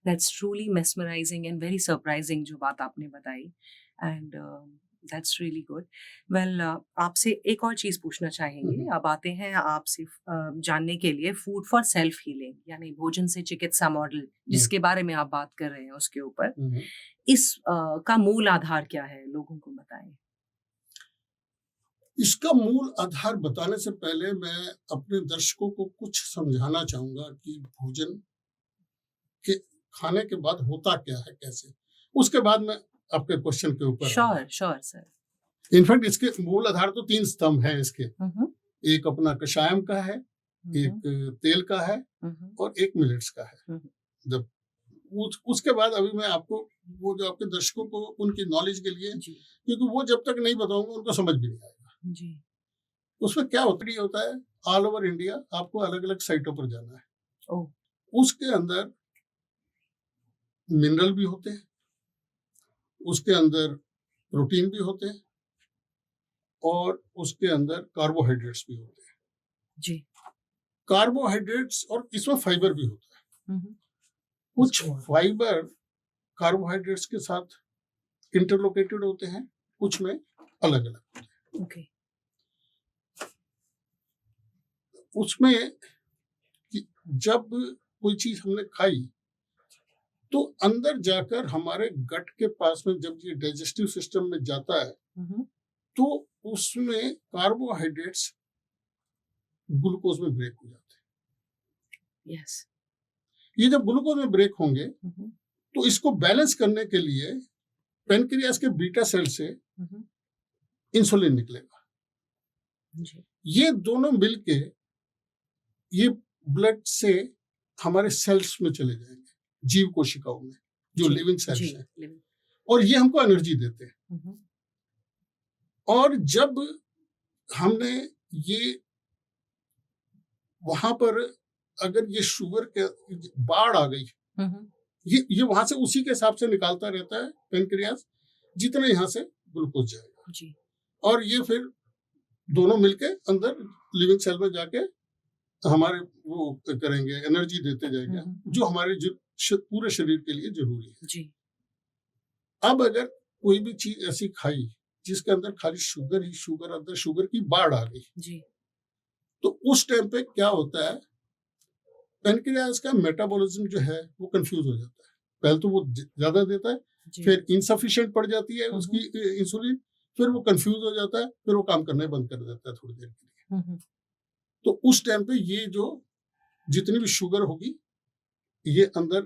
That's truly mesmerising and very surprising जो बात आपने बताई and that's really good. Well आपसे एक और चीज़ पूछना चाहेंगे। हम्म, अब आते हैं आपसे जानने के लिए फूड फॉर सेल्फ हीलिंग यानी भोजन से चिकित्सा मॉडल हम्म, जिसके बारे में आप बात कर रहे हैं उसके ऊपर हम्म। इस का मूल आधार क्या है? लोगों को बताएँ। इसका मूल आधार बताने से पहले मैं अपने दर्शकों को कुछ समझाना चाहूंगा कि भोजन के खाने के बाद होता क्या है, कैसे। उसके बाद मैं आपके क्वेश्चन के ऊपर आऊंगा। Sure, sure sir. इनफैक्ट इसके मूल आधार तो 3 स्तंभ हैं इसके। हुँ, हुँ। एक अपना कषायम का है, हुँ, एक हुँ। तेल का है हुँ, हुँ। और एक मिलेट्स का है। हुँ, हुँ। जब उसके बाद अभी मैं आपको वो जो आपके दर्शकों को उनकी नॉलेज के लिए, जी, क्योंकि वो जब तक नहीं बताऊंगा उनको समझ भी नहीं आएगा। जी। उसमें क्या होता है, ऑल ओवर इंडिया आपको अलग अलग साइटों पर जाना है। ओह! उसके अंदर मिनरल भी होते हैं, उसके अंदर प्रोटीन भी होते हैं और उसके अंदर कार्बोहाइड्रेट्स भी होते हैं। जी। कार्बोहाइड्रेट्स और इसमें फाइबर भी होता है। हुँ, हुँ। कुछ फाइबर कार्बोहाइड्रेट्स के साथ इंटरलोकेटेड होते हैं, कुछ में अलग अलग। ओके। उसमें जब कोई चीज हमने खाई तो अंदर जाकर हमारे गट के पास में जब ये डाइजेस्टिव सिस्टम में जाता है हुँ, हुँ। तो उसमें कार्बोहाइड्रेट्स ग्लूकोज में ब्रेक हो जाते यस। हैं। ये जब ग्लूकोज में ब्रेक होंगे हुँ, हुँ। तो इसको बैलेंस करने के लिए पेनक्रियास के बीटा सेल से हुँ, हुँ। इंसुलिन निकलेगा। जी, ये दोनों मिलके ये ब्लड से हमारे सेल्स में चले जाएंगे, जीव कोशिकाओं में, जो जी, लिविंग जी। सेल्स हैं, लिविंग। और ये हमको एनर्जी देते हैं। हुँ, हुँ। और जब हमने ये वहां पर अगर ये शुगर के बाढ़ आ गई, हुँ, हुँ। ये वहां से उसी के हिसाब से निकालता रहता है पेनक्रियास, जितना यहाँ से ग्लूकोज जाएगा। जी। और ये फिर दोनों मिलके अंदर लिविंग सेल में जाके हमारे वो करेंगे, एनर्जी देते हुँ, जाएंगे, हुँ। जो हमारे पूरे शरीर के लिए जरूरी है। जी। अब अगर कोई भी चीज ऐसी खाई जिसके अंदर खाली शुगर ही शुगर, अंदर शुगर की बाढ़ आ गई, जी। तो उस टाइम पे क्या होता है, पेनक्रियास का मेटाबॉलिज्म जो है वो कंफ्यूज हो जाता है। पहले तो वो ज्यादा देता है, जी। फिर इनसफिशिएंट पड़ जाती है हुँ, उसकी हुँ। इंसुलिन, फिर वो कंफ्यूज हो जाता है, फिर वो काम करना ही बंद कर देता है थोड़ी देर के लिए। हुँ, हुँ। तो उस टाइम पे ये जो जितनी भी शुगर होगी ये अंदर